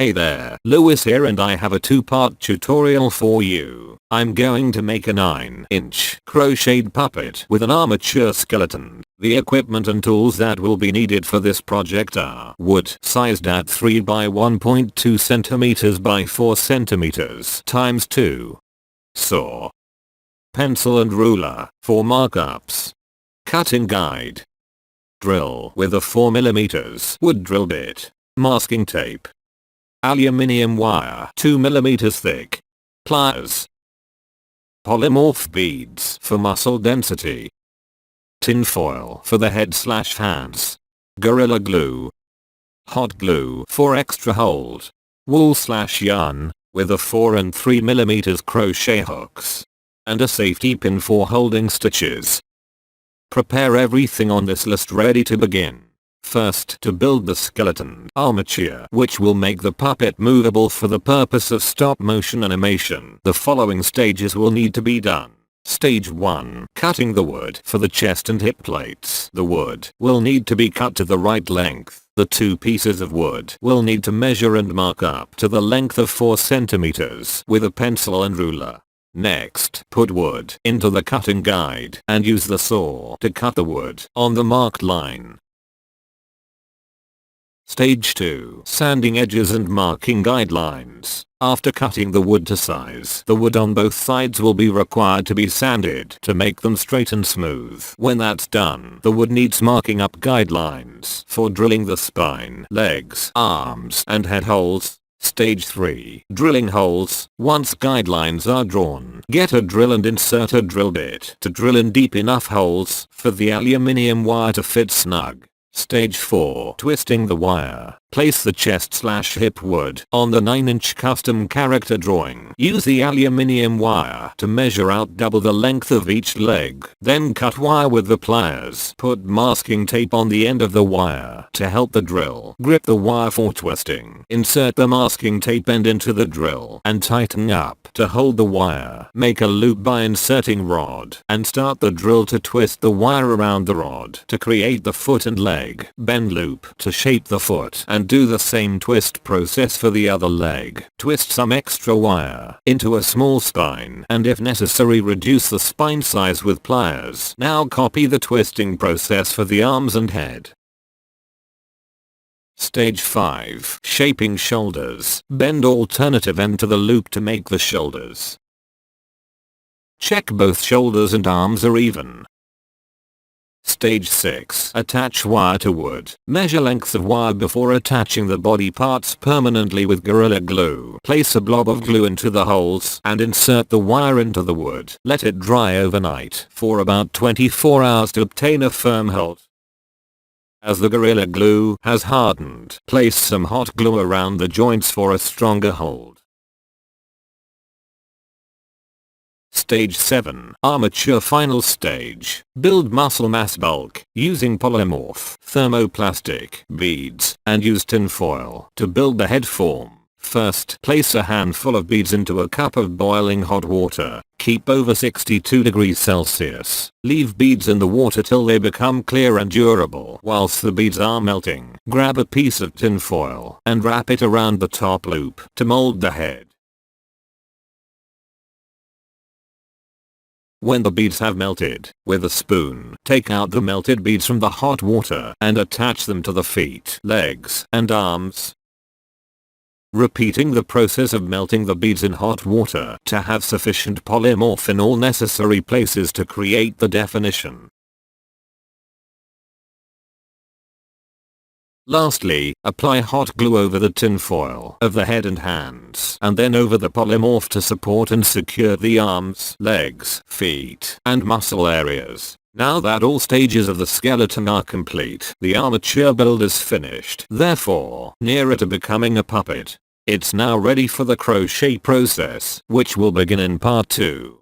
Hey there, Lewis here, and I have a 2-part tutorial for you. I'm going to make a 9-inch crocheted puppet with an armature skeleton. The equipment and tools that will be needed for this project are wood sized at 3 by 1.2 cm by 4 cm times 2. Saw. Pencil and ruler for markups. Cutting guide. Drill with a 4mm wood drill bit. Masking tape. Aluminium wire 2mm thick. Pliers. Polymorph beads for muscle density. Tin foil for the head/hands. Gorilla glue. Hot glue for extra hold. Wool/yarn with a 4 and 3mm crochet hooks. And a safety pin for holding stitches. Prepare everything on this list ready to begin. First, to build the skeleton armature, which will make the puppet movable for the purpose of stop motion animation. The following stages will need to be done. Stage 1. Cutting the wood for the chest and hip plates. The wood will need to be cut to the right length. The 2 pieces of wood will need to measure and mark up to the length of 4 cm with a pencil and ruler. Next, put wood into the cutting guide and use the saw to cut the wood on the marked line. Stage 2. Sanding edges and marking guidelines. After cutting the wood to size, the wood on both sides will be required to be sanded to make them straight and smooth. When that's done, the wood needs marking up guidelines for drilling the spine, legs, arms, and head holes. Stage 3. Drilling holes. Once guidelines are drawn, get a drill and insert a drill bit to drill in deep enough holes for the aluminium wire to fit snug. Stage 4. Twisting the wire. Place the chest/hip wood on the 9-inch custom character drawing. Use the aluminium wire to measure out double the length of each leg. Then cut wire with the pliers. Put masking tape on the end of the wire to help the drill grip the wire for twisting. Insert the masking tape end into the drill and tighten up to hold the wire. Make a loop by inserting rod and start the drill to twist the wire around the rod to create the foot and leg. Bend loop to shape the foot and do the same twist process for the other leg. Twist some extra wire into a small spine and if necessary reduce the spine size with pliers. Now copy the twisting process for the arms and head. Stage 5. Shaping shoulders. Bend alternative end to the loop to make the shoulders. Check both shoulders and arms are even. Stage 6. Attach wire to wood. Measure lengths of wire before attaching the body parts permanently with Gorilla Glue. Place a blob of glue into the holes and insert the wire into the wood. Let it dry overnight for about 24 hours to obtain a firm hold. As the Gorilla Glue has hardened, place some hot glue around the joints for a stronger hold. Stage 7. Armature final stage. Build muscle mass bulk using polymorph, thermoplastic beads, and use tin foil to build the head form. First, place a handful of beads into a cup of boiling hot water. Keep over 62 degrees Celsius. Leave beads in the water till they become clear and durable. Whilst the beads are melting, grab a piece of tin foil and wrap it around the top loop to mold the head. When the beads have melted, with a spoon, take out the melted beads from the hot water and attach them to the feet, legs, and arms. Repeating the process of melting the beads in hot water to have sufficient polymorph in all necessary places to create the definition. Lastly, apply hot glue over the tin foil of the head and hands and then over the polymorph to support and secure the arms, legs, feet, and muscle areas. Now that all stages of the skeleton are complete, the armature build is finished, therefore nearer to becoming a puppet. It's now ready for the crochet process, which will begin in part 2.